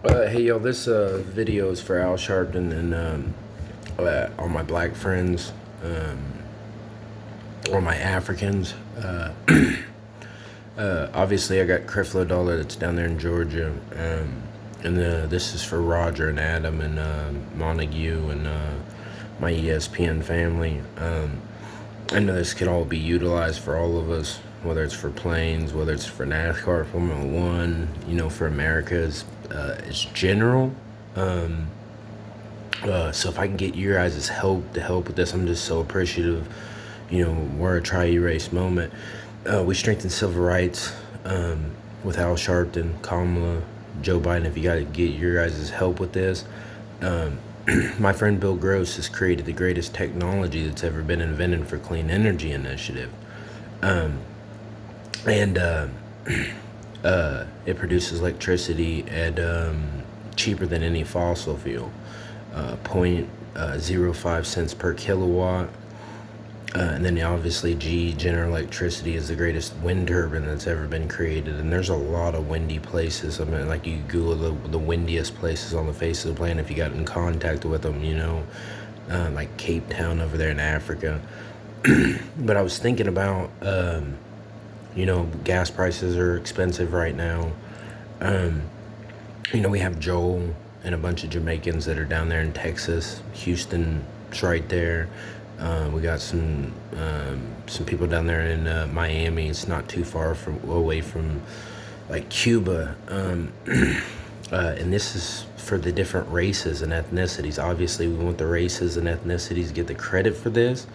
Hey yo, this video is for Al Sharpton and all my black friends, all my Africans. Obviously, I got Creflo Dollar that's down there in Georgia, and this is for Roger and Adam and Montague and my Espn family. I know this can all be utilized for all of us, whether it's for planes, whether it's for NASCAR, Formula One, for America is general. So if I can get your guys' help to help with this, I'm just so appreciative. We're a try-erase moment. We strengthen civil rights with Al Sharpton, Kamala, Joe Biden. If you got to get your guys' help with this, my friend Bill Gross has created the greatest technology that's ever been invented for clean energy initiative. And it produces electricity at cheaper than any fossil fuel, 0.05 cents per kilowatt. And then obviously General Electricity is the greatest wind turbine that's ever been created. And there's a lot of windy places. I mean, you Google the windiest places on the face of the planet if you got in contact with them, like Cape Town over there in Africa. But I was thinking about, gas prices are expensive right now. We have Joel and a bunch of Jamaicans that are down there in Texas. Houston's right there. We got some people down there in Miami. It's not too far away from Cuba. And this is for the different races and ethnicities. Obviously, we want the races and ethnicities to get the credit for this.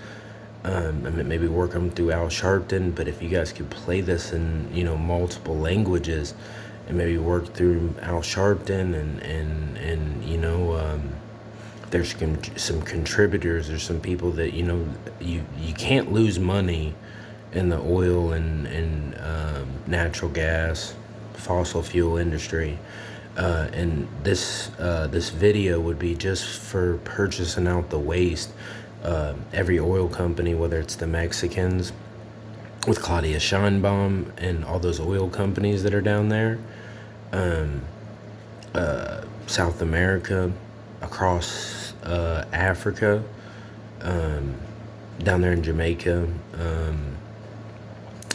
Maybe work them through Al Sharpton, but if you guys could play this in multiple languages, and maybe work through Al Sharpton and there's some contributors or some people that you can't lose money in the oil and natural gas, fossil fuel industry. And this video would be just for purchasing out the waste. Every oil company, whether it's the Mexicans with Claudia Scheinbaum and all those oil companies that are down there, South America, across Africa, down there in Jamaica,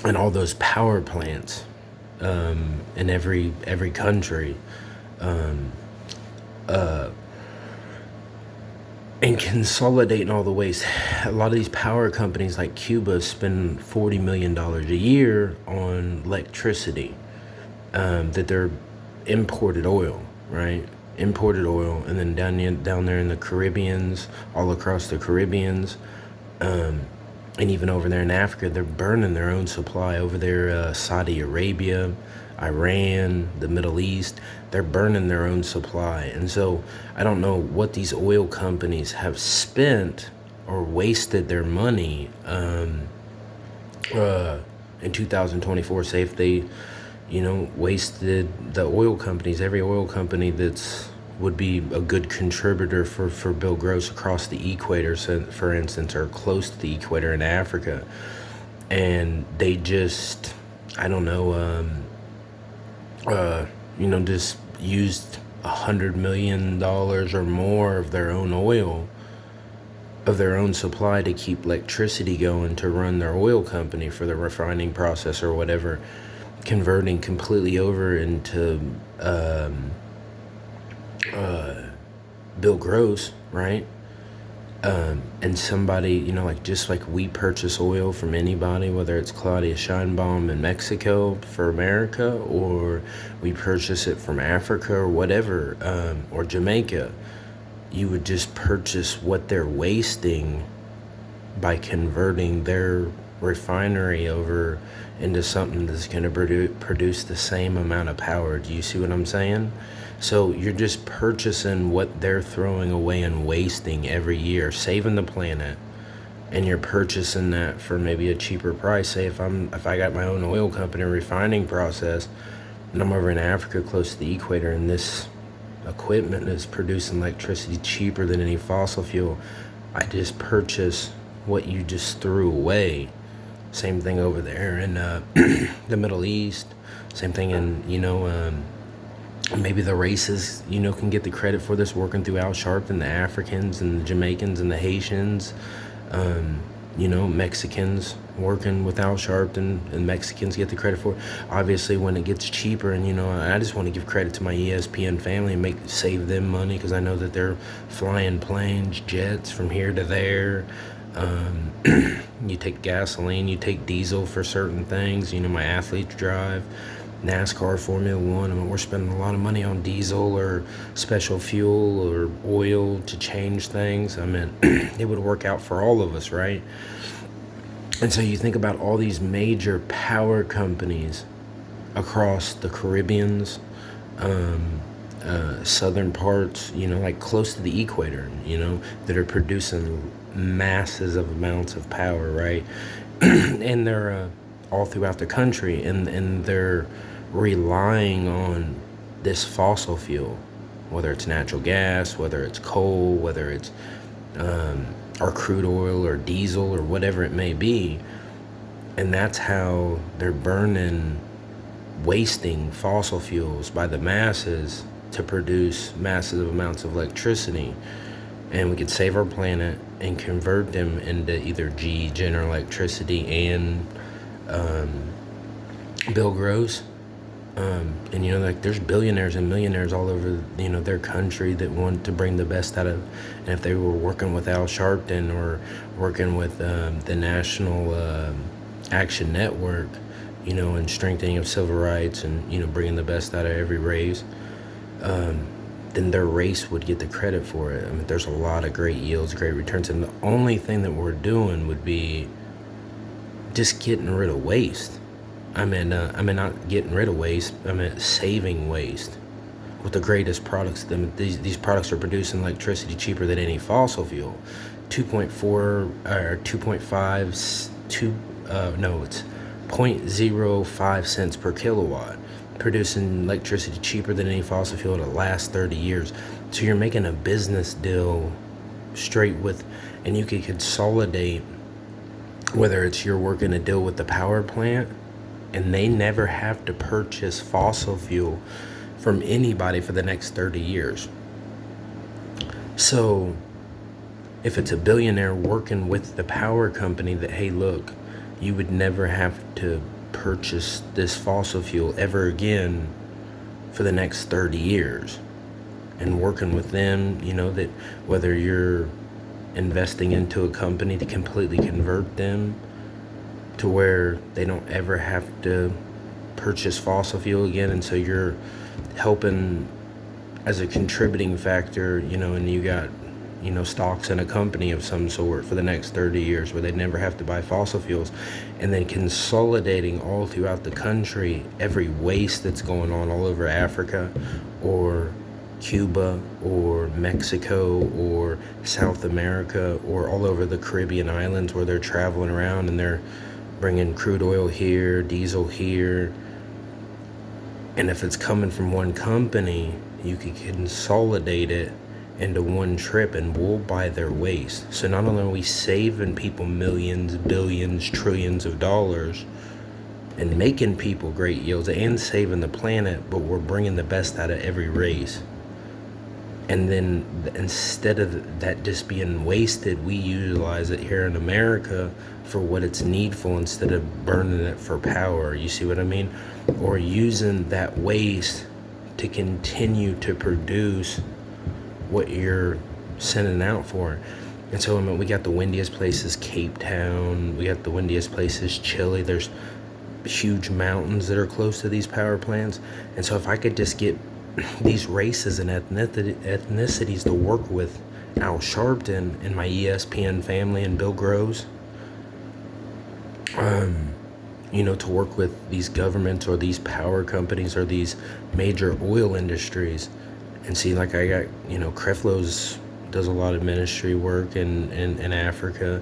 and all those power plants in every country. And consolidating all the waste. A lot of these power companies like Cuba spend $40 million a year on electricity, that they're imported oil, right? Imported oil, and then down there in the Caribbeans, all across the Caribbeans, and even over there in Africa, they're burning their own supply. Over there, Saudi Arabia, Iran, the Middle East, they're burning their own supply. And so I don't know what these oil companies have spent or wasted their money in 2024. Say if they, wasted the oil companies, every oil company would be a good contributor for Bill Gross across the equator, for instance, or close to the equator in Africa. And they just, I don't know, just used $100 million or more of their own oil, of their own supply, to keep electricity going, to run their oil company for the refining process or whatever, converting completely over into Bill Gross, right? And somebody, just like we purchase oil from anybody, whether it's Claudia Scheinbaum in Mexico for America, or we purchase it from Africa or whatever, or Jamaica, you would just purchase what they're wasting by converting their refinery over into something that's going to produce the same amount of power. Do you see what I'm saying? So you're just purchasing what they're throwing away and wasting every year, saving the planet, and you're purchasing that for maybe a cheaper price. Say if I got my own oil company refining process, and I'm over in Africa close to the equator, and this equipment is producing electricity cheaper than any fossil fuel, I just purchase what you just threw away. Same thing over there in the Middle East. Same thing in maybe the races, can get the credit for this, working through Al Sharpton, the Africans and the Jamaicans and the Haitians, Mexicans working with Al Sharpton, and Mexicans get the credit for it. Obviously, when it gets cheaper, and I just want to give credit to my ESPN family and save them money, because I know that they're flying planes, jets from here to there. You take gasoline, you take diesel for certain things. My athletes drive NASCAR, Formula One. I mean, we're spending a lot of money on diesel or special fuel or oil to change things. I mean, it would work out for all of us, right? And so you think about all these major power companies across the Caribbeans, southern parts, like close to the equator, that are producing masses of amounts of power, right? And they're all throughout the country, and they're relying on this fossil fuel, whether it's natural gas, whether it's coal, whether it's or crude oil or diesel or whatever it may be. And that's how they're wasting fossil fuels by the masses to produce massive amounts of electricity. And we could save our planet and convert them into either general electricity and Bill Gross. And like there's billionaires and millionaires all over their country that want to bring the best out of. And if they were working with Al Sharpton or working with the National Action Network, and strengthening of civil rights and bringing the best out of every race, then their race would get the credit for it. I mean, there's a lot of great yields, great returns, and the only thing that we're doing would be just getting rid of waste. I mean, not getting rid of waste. I mean, saving waste with the greatest products. These products are producing electricity cheaper than any fossil fuel. 2.4 or 2.5, it's 0.05 cents per kilowatt, producing electricity cheaper than any fossil fuel in the last 30 years. So you're making a business deal straight with, and you could consolidate, whether it's you're working a deal with the power plant, and they never have to purchase fossil fuel from anybody for the next 30 years. So if it's a billionaire working with the power company that, hey, look, you would never have to purchase this fossil fuel ever again for the next 30 years. And working with them, that whether you're investing into a company to completely convert them to where they don't ever have to purchase fossil fuel again, and so you're helping as a contributing factor, and you got stocks in a company of some sort for the next 30 years where they never have to buy fossil fuels, and then consolidating all throughout the country every waste that's going on all over Africa or Cuba or Mexico or South America or all over the Caribbean islands, where they're traveling around and they're bringing crude oil here, diesel here. And if it's coming from one company, you could consolidate it into one trip and we'll buy their waste. So not only are we saving people millions, billions, trillions of dollars and making people great yields and saving the planet, but we're bringing the best out of every race. And then instead of that just being wasted, we utilize it here in America for what it's needful instead of burning it for power. You see what I mean? Or using that waste to continue to produce what you're sending out for. And so, we got the windiest places, Cape Town. We got the windiest places, Chile. There's huge mountains that are close to these power plants. And so if I could just get these races and ethnicities to work with Al Sharpton and my ESPN family and Bill Gross, to work with these governments or these power companies or these major oil industries. And see, like I got, Creflo's does a lot of ministry work in Africa.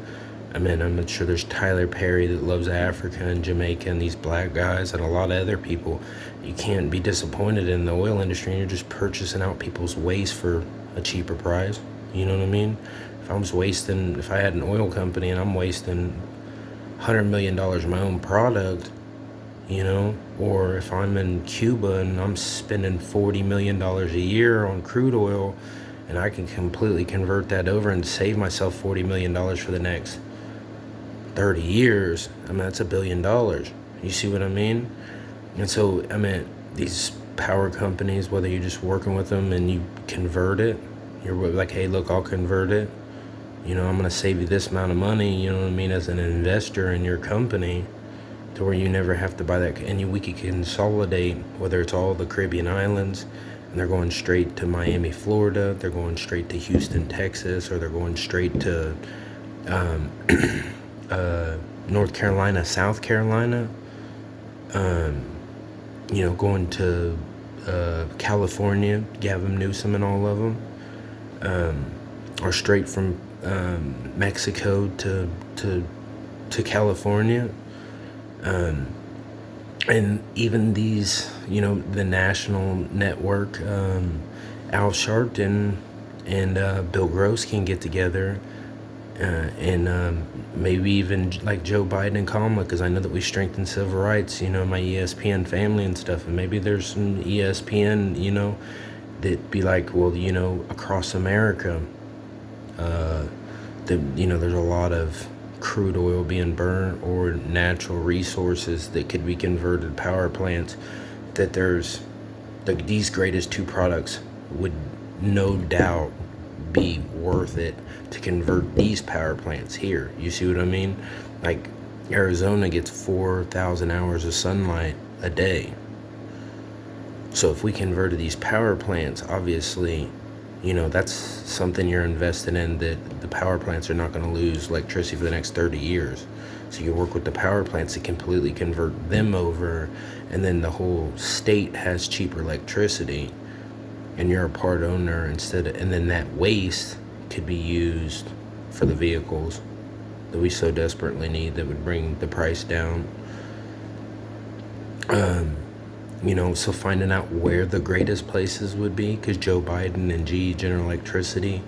I mean, I'm not sure there's Tyler Perry that loves Africa and Jamaica and these black guys and a lot of other people. You can't be disappointed in the oil industry, and you're just purchasing out people's waste for a cheaper price. You know what I mean? If I had an oil company and I'm wasting $100 million of my own product, Or if I'm in Cuba and I'm spending $40 million a year on crude oil, and I can completely convert that over and save myself $40 million for the next 30 years, I mean, that's $1 billion. You see what I mean? And so, I mean, these power companies, whether you're just working with them and you convert it, you're like, hey, look, I'll convert it. I'm going to save you this amount of money, you know what I mean, as an investor in your company, to where you never have to buy that. And we could consolidate, whether it's all the Caribbean islands, and they're going straight to Miami, Florida, they're going straight to Houston, Texas, or they're going straight to North Carolina, South Carolina, going to California, Gavin Newsom and all of them, or straight from Mexico to California. And even these, the national network, Al Sharpton and Bill Gross can get together, and maybe even like Joe Biden and Kamala, because I know that we strengthen civil rights, my ESPN family and stuff, and maybe there's some ESPN, that be like, well, across America, there's a lot of crude oil being burned or natural resources that could be converted to power plants, that there's these greatest two products would no doubt be worth it to convert these power plants here. You see what I mean? Like Arizona gets 4,000 hours of sunlight a day. So if we converted these power plants, obviously, that's something you're invested in, that the power plants are not going to lose electricity for the next 30 years. So you work with the power plants to completely convert them over, and then the whole state has cheaper electricity, and you're a part owner and then that waste could be used for the vehicles that we so desperately need, that would bring the price down. So finding out where the greatest places would be, because Joe Biden and GE General Electricity,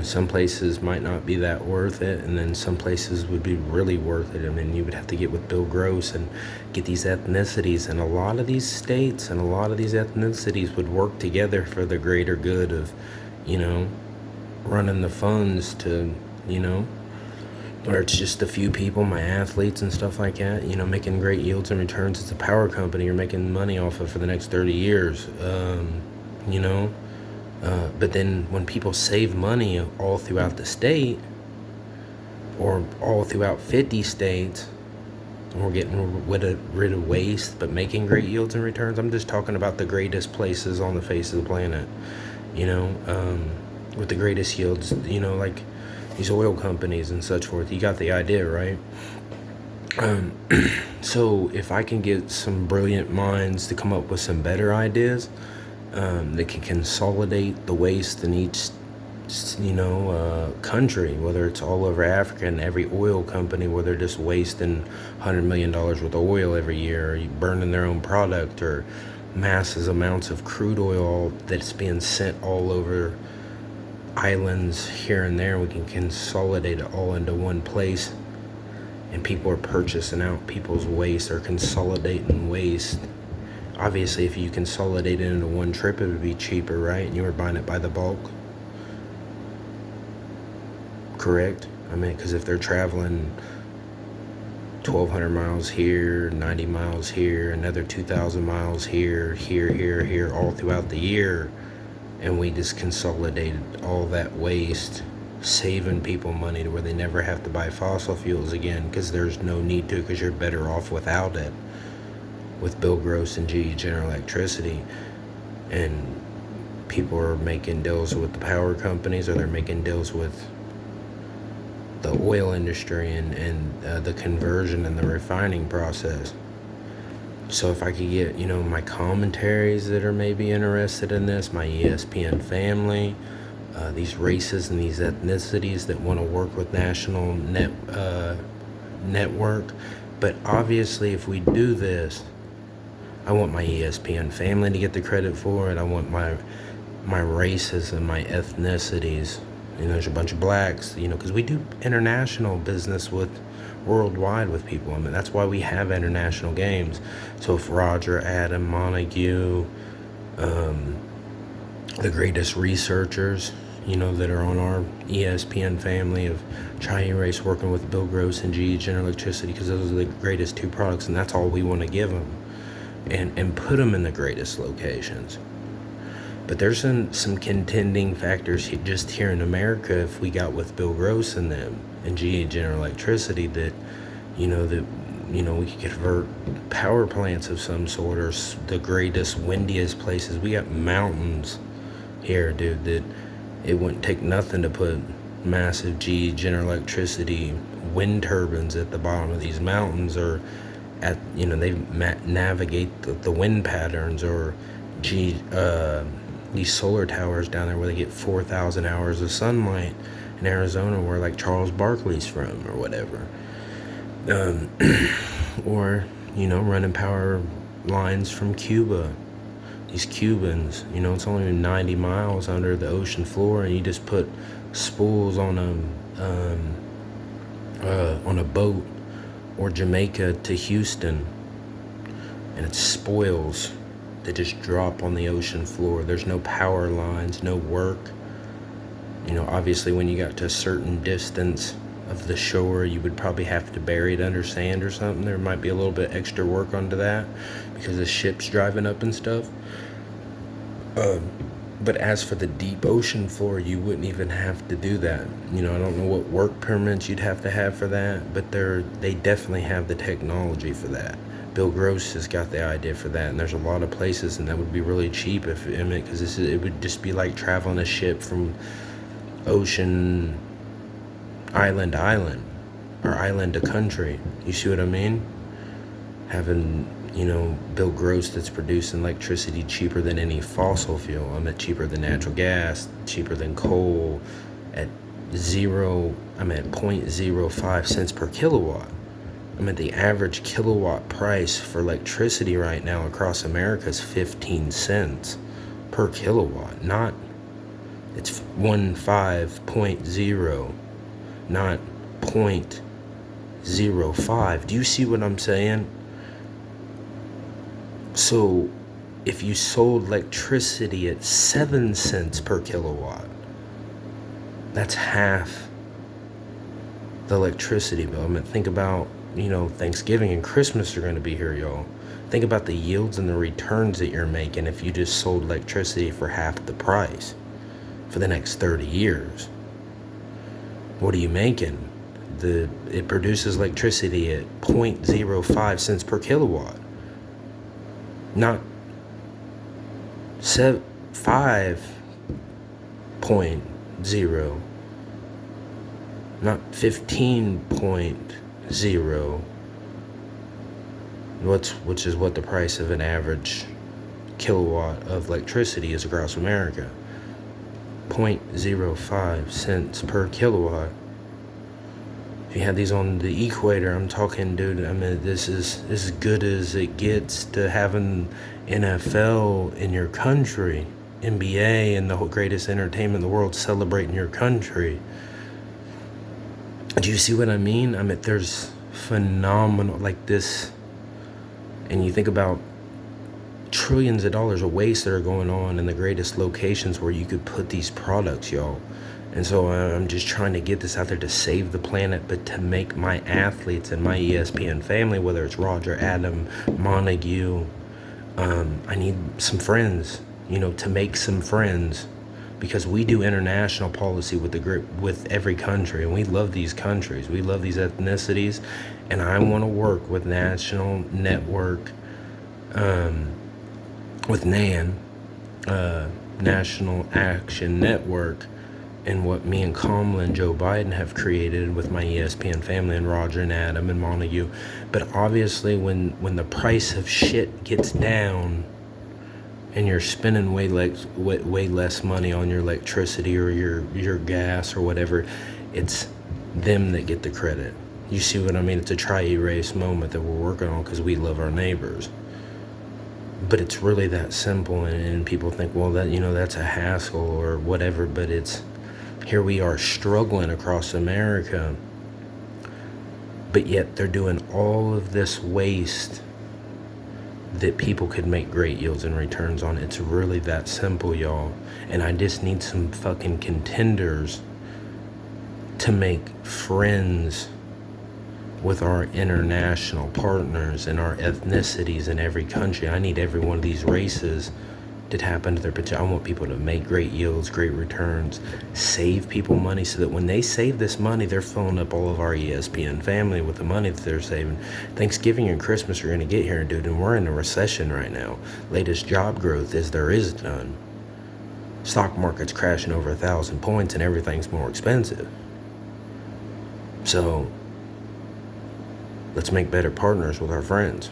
some places might not be that worth it, and then some places would be really worth it. I mean, you would have to get with Bill Gross and get these ethnicities, and a lot of these states and a lot of these ethnicities would work together for the greater good of, running the funds to, or it's just a few people, my athletes and stuff like that, making great yields and returns. It's a power company you're making money off of for the next 30 years, but then when people save money all throughout the state, or all throughout 50 states, we're getting rid of waste, but making great yields and returns. I'm just talking about the greatest places on the face of the planet, with the greatest yields, like these oil companies and such forth. You got the idea, right? So if I can get some brilliant minds to come up with some better ideas, that can consolidate the waste in each, country, whether it's all over Africa, and every oil company where they're just wasting $100 million worth of oil every year, or burning their own product, or massive amounts of crude oil that's being sent all over islands here and there. We can consolidate it all into one place, and people are purchasing out people's waste, or consolidating waste. Obviously, if you consolidate it into one trip, it would be cheaper, right? And you were buying it by the bulk, correct? I mean, because if they're traveling 1,200 miles here, 90 miles here, another 2,000 miles here, all throughout the year, and we just consolidated all that waste, saving people money to where they never have to buy fossil fuels again, because there's no need to, because you're better off without it, with Bill Gross and GE General Electricity. And people are making deals with the power companies, or they're making deals with the oil industry and the conversion and the refining process. So if I could get, my commentaries that are maybe interested in this, my ESPN family, these races and these ethnicities that want to work with national network. But obviously, if we do this, I want my ESPN family to get the credit for it. I want my races and my ethnicities. There's a bunch of blacks, because we do international business with worldwide with people. I mean, that's why we have international games. So if Roger, Adam, Montague, the greatest researchers, that are on our ESPN family of Tri-E-Race working with Bill Gross and GE General Electricity, because those are the greatest two products, and that's all we want to give them, and put them in the greatest locations. But there's some contending factors just here in America. If we got with Bill Gross and them and GE General Electricity, that we could convert power plants of some sort, or the greatest, windiest places. We got mountains here, dude, that it wouldn't take nothing to put massive GE General Electricity wind turbines at the bottom of these mountains, or at, they navigate the wind patterns, or these solar towers down there where they get 4,000 hours of sunlight in Arizona, where like Charles Barkley's from, or whatever. Or, running power lines from Cuba. These Cubans, it's only 90 miles under the ocean floor, and you just put spools on a boat, or Jamaica to Houston, and it's spoils that just drop on the ocean floor. There's no power lines, no work. Obviously when you got to a certain distance of the shore, you would probably have to bury it under sand or something. There might be a little bit extra work onto that because the ship's driving up and stuff. But as for the deep ocean floor, you wouldn't even have to do that. I don't know what work permits you'd have to have for that, but they definitely have the technology for that. Bill Gross has got the idea for that, and there's a lot of places, and that would be really cheap because it would just be like traveling a ship from ocean island to island, or island to country. You see what I mean? Having Bill Gross that's producing electricity cheaper than any fossil fuel. Cheaper than natural gas, cheaper than coal, at 0.05 cents per kilowatt. The average kilowatt price for electricity right now across America is 15 cents per kilowatt. It's 15.0, not 0.05. Do you see what I'm saying? So if you sold electricity at 7 cents per kilowatt, that's half the electricity bill. Think about, Thanksgiving and Christmas are going to be here, y'all. Think about the yields and the returns that you're making if you just sold electricity for half the price for the next 30 years. What are you making? It produces electricity at 0.05 cents per kilowatt. Not 5.0, not 15.0, which is what the price of an average kilowatt of electricity is across America. 0.05 cents per kilowatt. If you had these on the equator, I'm talking, dude, this is as good as it gets to having NFL in your country, NBA and the greatest entertainment in the world celebrating your country. Do you see what I mean? There's phenomenal, like this, and you think about trillions of dollars of waste that are going on in the greatest locations where you could put these products, y'all. And so I'm just trying to get this out there to save the planet, but to make my athletes and my ESPN family, whether it's Roger, Adam, Montague, I need some friends, to make some friends, because we do international policy with every country, and we love these countries, we love these ethnicities, and I want to work with National Network, with NAN, National Action Network, and what me and Kamala and Joe Biden have created with my ESPN family and Roger and Adam and Montague. But obviously when the price of shit gets down and you're spending way less money on your electricity or your gas or whatever, it's them that get the credit. You see what I mean? It's a Tri-E-Race moment that we're working on because we love our neighbors. But it's really that simple, and people think, well, that's a hassle or whatever, but here we are struggling across America but yet they're doing all of this waste that people could make great yields and returns on. It's really that simple, y'all. And I just need some fucking contenders to make friends with our international partners and our ethnicities in every country. I need every one of these races to tap into their potential. I want people to make great yields, great returns, save people money so that when they save this money, they're filling up all of our ESPN family with the money that they're saving. Thanksgiving and Christmas are going to get here, dude, and we're in a recession right now. Latest job growth is there is none. Stock market's crashing over 1,000 points and everything's more expensive. So let's make better partners with our friends.